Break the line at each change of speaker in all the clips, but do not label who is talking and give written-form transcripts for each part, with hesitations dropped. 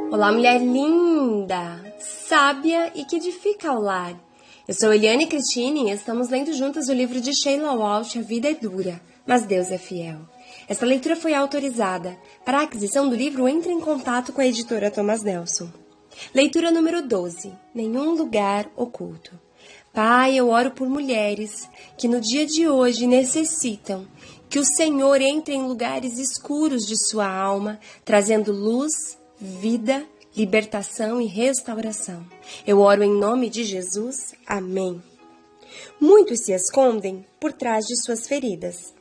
Olá, mulher linda, sábia e que edifica ao lar. Eu sou Eliane Cristine e estamos lendo juntas o livro de Sheila Walsh, A Vida é Dura, mas Deus é Fiel. Esta leitura foi autorizada. Para a aquisição do livro, entre em contato com a editora Thomas Nelson. Leitura número 12. Nenhum lugar oculto. Pai, eu oro por mulheres que no dia de hoje necessitam que o Senhor entre em lugares escuros de sua alma, trazendo luz, vida, libertação e restauração. Eu oro em nome de Jesus. Amém. Muitos se escondem por trás de suas feridas.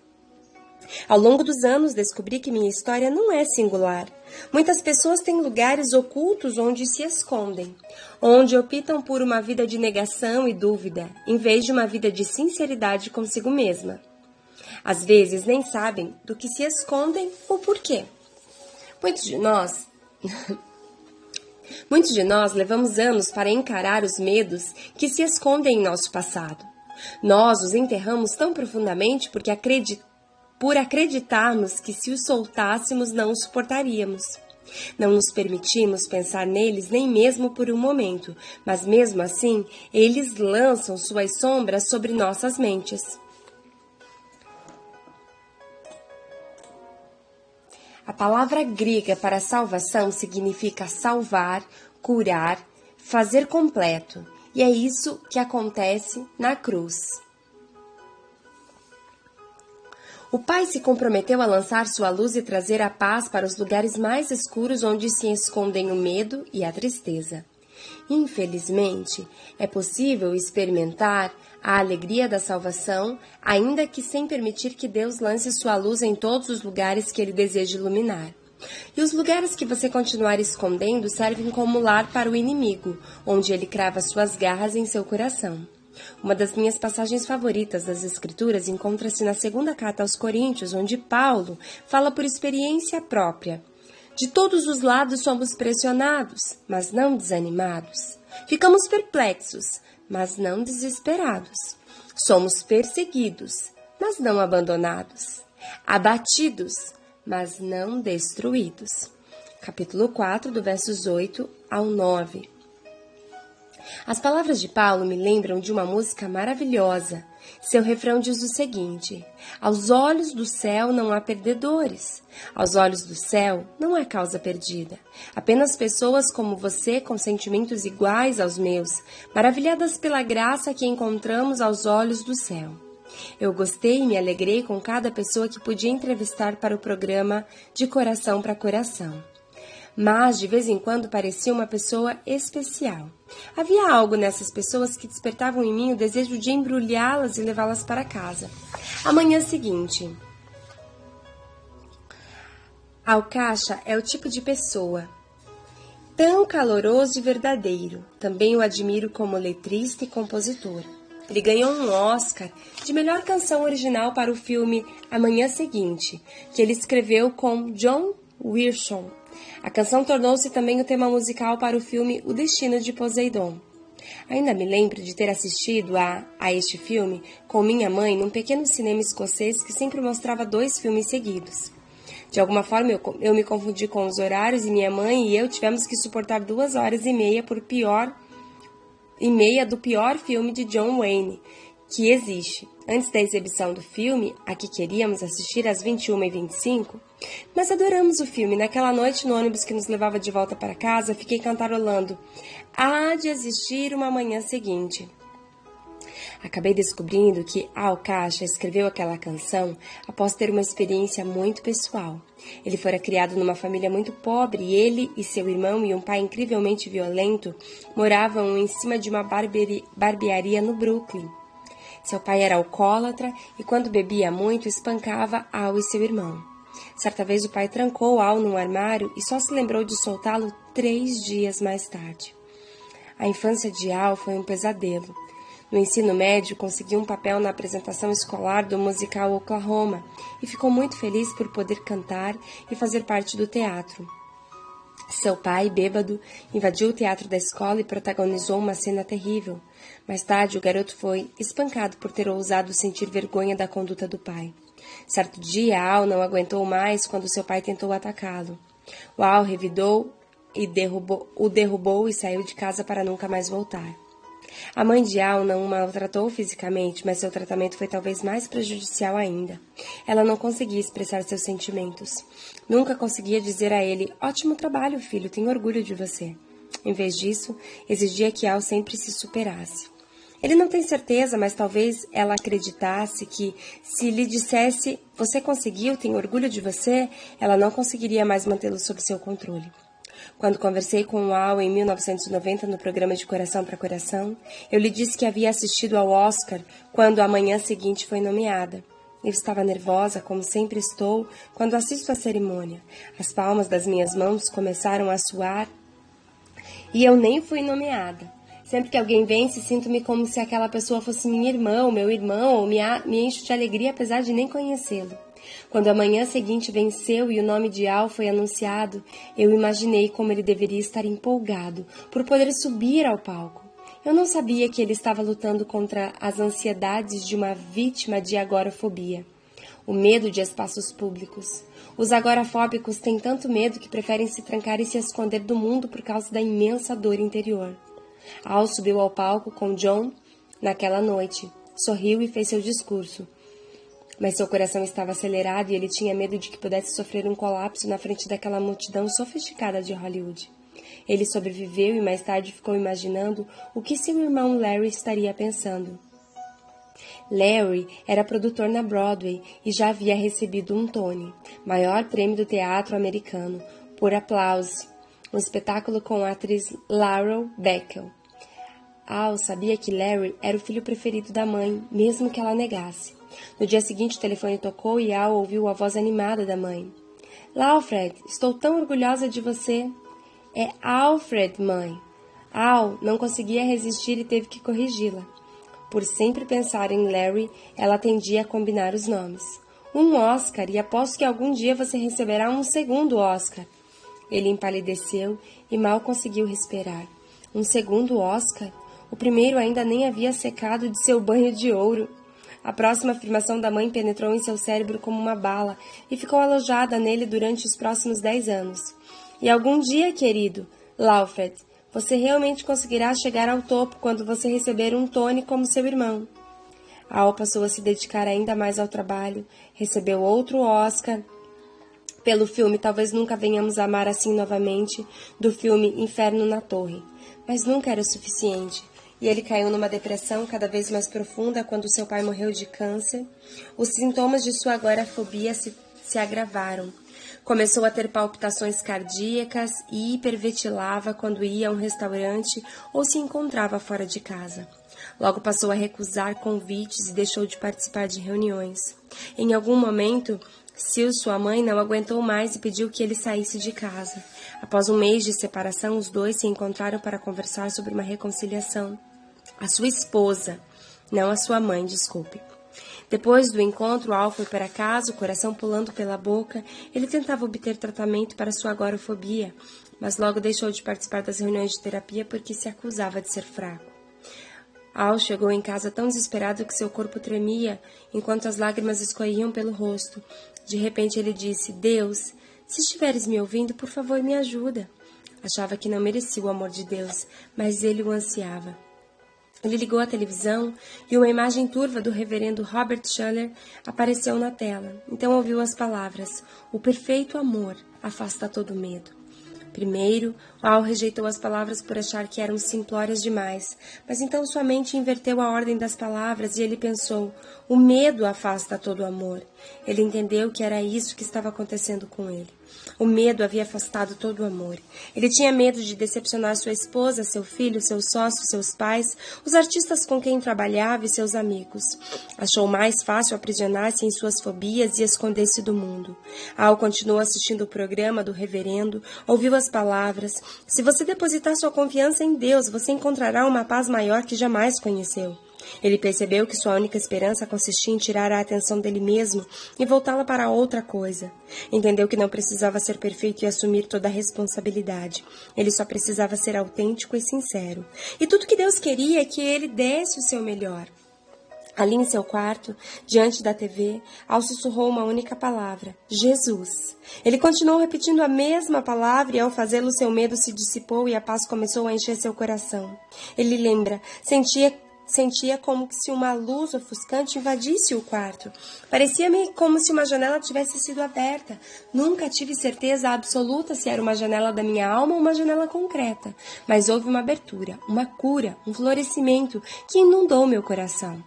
Ao longo dos anos, descobri que minha história não é singular. Muitas pessoas têm lugares ocultos onde se escondem, onde optam por uma vida de negação e dúvida, em vez de uma vida de sinceridade consigo mesma. Às vezes, nem sabem do que se escondem ou por quê. Muitos de nós levamos anos para encarar os medos que se escondem em nosso passado. Nós os enterramos tão profundamente por acreditarmos que se os soltássemos não os suportaríamos. Não nos permitimos pensar neles nem mesmo por um momento, mas mesmo assim, eles lançam suas sombras sobre nossas mentes. A palavra grega para salvação significa salvar, curar, fazer completo, e é isso que acontece na cruz. O Pai se comprometeu a lançar sua luz e trazer a paz para os lugares mais escuros onde se escondem o medo e a tristeza. Infelizmente, é possível experimentar a alegria da salvação, ainda que sem permitir que Deus lance sua luz em todos os lugares que Ele deseja iluminar. E os lugares que você continuar escondendo servem como lar para o inimigo, onde ele crava suas garras em seu coração. Uma das minhas passagens favoritas das Escrituras encontra-se na segunda carta aos Coríntios, onde Paulo fala por experiência própria. De todos os lados somos pressionados, mas não desanimados. Ficamos perplexos, mas não desesperados. Somos perseguidos, mas não abandonados. Abatidos, mas não destruídos. Capítulo 4, do versos 8 ao 9. As palavras de Paulo me lembram de uma música maravilhosa. Seu refrão diz o seguinte: aos olhos do céu não há perdedores. Aos olhos do céu não há causa perdida. Apenas pessoas como você, com sentimentos iguais aos meus, maravilhadas pela graça que encontramos aos olhos do céu. Eu gostei e me alegrei com cada pessoa que podia entrevistar para o programa De Coração para Coração. Mas, de vez em quando, parecia uma pessoa especial. Havia algo nessas pessoas que despertavam em mim o desejo de embrulhá-las e levá-las para casa. A manhã seguinte. Alcacha é o tipo de pessoa tão caloroso e verdadeiro. Também o admiro como letrista e compositor. Ele ganhou um Oscar de melhor canção original para o filme A Manhã Seguinte, que ele escreveu com John Wilson. A canção tornou-se também o tema musical para o filme O Destino de Poseidon. Ainda me lembro de ter assistido a este filme com minha mãe num pequeno cinema escocês que sempre mostrava 2 filmes seguidos. De alguma forma eu me confundi com os horários e minha mãe e eu tivemos que suportar 2 horas e meia do pior filme de John Wayne que existe. Antes da exibição do filme, a que queríamos assistir às 21h25, mas adoramos o filme. Naquela noite, no ônibus que nos levava de volta para casa, fiquei cantarolando Há de existir uma manhã seguinte. Acabei descobrindo que Alcacha escreveu aquela canção após ter uma experiência muito pessoal. Ele fora criado numa família muito pobre e ele e seu irmão e um pai incrivelmente violento moravam em cima de uma barbearia no Brooklyn. Seu pai era alcoólatra e, quando bebia muito, espancava Al e seu irmão. Certa vez o pai trancou Al num armário e só se lembrou de soltá-lo 3 dias mais tarde. A infância de Al foi um pesadelo. No ensino médio, conseguiu um papel na apresentação escolar do musical Oklahoma e ficou muito feliz por poder cantar e fazer parte do teatro. Seu pai, bêbado, invadiu o teatro da escola e protagonizou uma cena terrível. Mais tarde, o garoto foi espancado por ter ousado sentir vergonha da conduta do pai. Certo dia, Al não aguentou mais quando seu pai tentou atacá-lo. O Al revidou o derrubou e saiu de casa para nunca mais voltar. A mãe de Al não o maltratou fisicamente, mas seu tratamento foi talvez mais prejudicial ainda. Ela não conseguia expressar seus sentimentos. Nunca conseguia dizer a ele: "Ótimo trabalho, filho, tenho orgulho de você." Em vez disso, exigia que Al sempre se superasse. Ele não tem certeza, mas talvez ela acreditasse que, se lhe dissesse "você conseguiu, tenho orgulho de você", ela não conseguiria mais mantê-lo sob seu controle. Quando conversei com o Al em 1990 no programa de Coração para Coração, eu lhe disse que havia assistido ao Oscar quando a manhã seguinte foi nomeada. Eu estava nervosa, como sempre estou, quando assisto à cerimônia. As palmas das minhas mãos começaram a suar e eu nem fui nomeada. Sempre que alguém vence, sinto-me como se aquela pessoa fosse minha irmã ou meu irmão, ou me encho de alegria apesar de nem conhecê-lo. Quando a manhã seguinte venceu e o nome de Al foi anunciado, eu imaginei como ele deveria estar empolgado por poder subir ao palco. Eu não sabia que ele estava lutando contra as ansiedades de uma vítima de agorafobia, o medo de espaços públicos. Os agorafóbicos têm tanto medo que preferem se trancar e se esconder do mundo por causa da imensa dor interior. Al subiu ao palco com John naquela noite, sorriu e fez seu discurso. Mas seu coração estava acelerado e ele tinha medo de que pudesse sofrer um colapso na frente daquela multidão sofisticada de Hollywood. Ele sobreviveu e mais tarde ficou imaginando o que seu irmão Larry estaria pensando. Larry era produtor na Broadway e já havia recebido um Tony, maior prêmio do teatro americano, por Applause, um espetáculo com a atriz Laurel Bacall. Al sabia que Larry era o filho preferido da mãe, mesmo que ela negasse. No dia seguinte, o telefone tocou e Al ouviu a voz animada da mãe. "Alfred, estou tão orgulhosa de você." "É Alfred, mãe." Al não conseguia resistir e teve que corrigi-la. Por sempre pensar em Larry, ela tendia a combinar os nomes. "Um Oscar, e aposto que algum dia você receberá um segundo Oscar." Ele empalideceu e mal conseguiu respirar. Um segundo Oscar? O primeiro ainda nem havia secado de seu banho de ouro. A próxima afirmação da mãe penetrou em seu cérebro como uma bala e ficou alojada nele durante os próximos 10 anos. "E algum dia, querido, Alfred, você realmente conseguirá chegar ao topo quando você receber um Tony como seu irmão." Al passou a se dedicar ainda mais ao trabalho, recebeu outro Oscar pelo filme Talvez Nunca Venhamos Amar Assim Novamente, do filme Inferno na Torre. Mas nunca era o suficiente. E ele caiu numa depressão cada vez mais profunda quando seu pai morreu de câncer. Os sintomas de sua agorafobia se agravaram. Começou a ter palpitações cardíacas e hiperventilava quando ia a um restaurante ou se encontrava fora de casa. Logo passou a recusar convites e deixou de participar de reuniões. Em algum momento, Sil, sua mãe, não aguentou mais e pediu que ele saísse de casa. Após um mês de separação, os dois se encontraram para conversar sobre uma reconciliação. A sua esposa, não a sua mãe, desculpe. Depois do encontro, Al foi para casa, o coração pulando pela boca. Ele tentava obter tratamento para sua agorafobia, mas logo deixou de participar das reuniões de terapia porque se acusava de ser fraco. Al chegou em casa tão desesperado que seu corpo tremia, enquanto as lágrimas escorriam pelo rosto. De repente ele disse: "Deus, se estiveres me ouvindo, por favor, me ajuda." Achava que não merecia o amor de Deus, mas ele o ansiava. Ele ligou a televisão e uma imagem turva do reverendo Robert Schuller apareceu na tela. Então ouviu as palavras: "O perfeito amor afasta todo medo." Primeiro, Al rejeitou as palavras por achar que eram simplórias demais, mas então sua mente inverteu a ordem das palavras e ele pensou: "O medo afasta todo amor." Ele entendeu que era isso que estava acontecendo com ele. O medo havia afastado todo o amor. Ele tinha medo de decepcionar sua esposa, seu filho, seu sócio, seus pais, os artistas com quem trabalhava e seus amigos. Achou mais fácil aprisionar-se em suas fobias e esconder-se do mundo. Al continuou assistindo o programa do reverendo, ouviu as palavras: "Se você depositar sua confiança em Deus, você encontrará uma paz maior que jamais conheceu." Ele percebeu que sua única esperança consistia em tirar a atenção dele mesmo e voltá-la para outra coisa. Entendeu que não precisava ser perfeito e assumir toda a responsabilidade. Ele só precisava ser autêntico e sincero. E tudo que Deus queria é que ele desse o seu melhor. Ali em seu quarto, diante da TV, Al sussurrou uma única palavra: Jesus. Ele continuou repetindo a mesma palavra e, ao fazê-lo, seu medo se dissipou e a paz começou a encher seu coração. Ele lembra, sentia como se uma luz ofuscante invadisse o quarto. Parecia-me como se uma janela tivesse sido aberta. Nunca tive certeza absoluta se era uma janela da minha alma ou uma janela concreta, mas houve uma abertura, uma cura, um florescimento que inundou meu coração.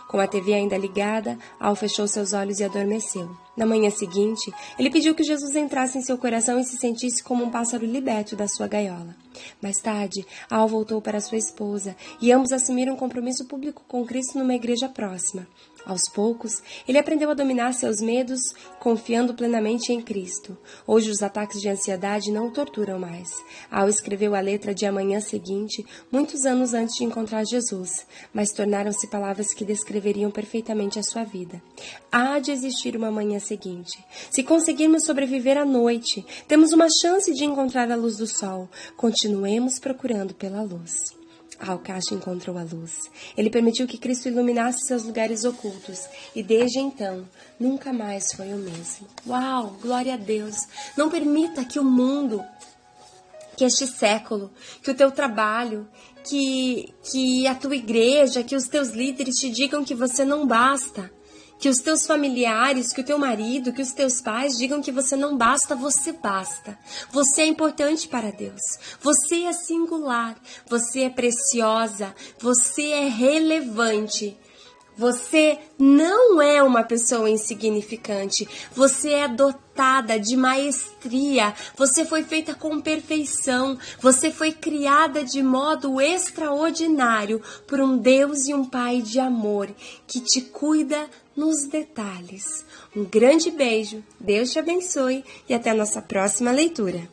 Com a TV ainda ligada, Al fechou seus olhos e adormeceu. Na manhã seguinte, ele pediu que Jesus entrasse em seu coração e se sentisse como um pássaro liberto da sua gaiola. Mais tarde, Al voltou para sua esposa e ambos assumiram um compromisso público com Cristo numa igreja próxima. Aos poucos, ele aprendeu a dominar seus medos, confiando plenamente em Cristo. Hoje, os ataques de ansiedade não o torturam mais. Al escreveu a letra de Amanhã Seguinte, muitos anos antes de encontrar Jesus, mas tornaram-se palavras que descreveriam perfeitamente a sua vida. Há de existir uma manhã seguinte. Se conseguirmos sobreviver à noite, temos uma chance de encontrar a luz do sol. Continuemos procurando pela luz. Al-Kashi encontrou a luz. Ele permitiu que Cristo iluminasse seus lugares ocultos e desde então nunca mais foi o mesmo. Uau, glória a Deus! Não permita que o mundo, que este século, que o teu trabalho, que a tua igreja, que os teus líderes te digam que você não basta. Que os teus familiares, que o teu marido, que os teus pais digam que você não basta, você basta. Você é importante para Deus. Você é singular. Você é preciosa. Você é relevante. Você não é uma pessoa insignificante. Você é dotada de maestria. Você foi feita com perfeição. Você foi criada de modo extraordinário por um Deus e um Pai de amor que te cuida nos detalhes. Um grande beijo, Deus te abençoe e até a nossa próxima leitura.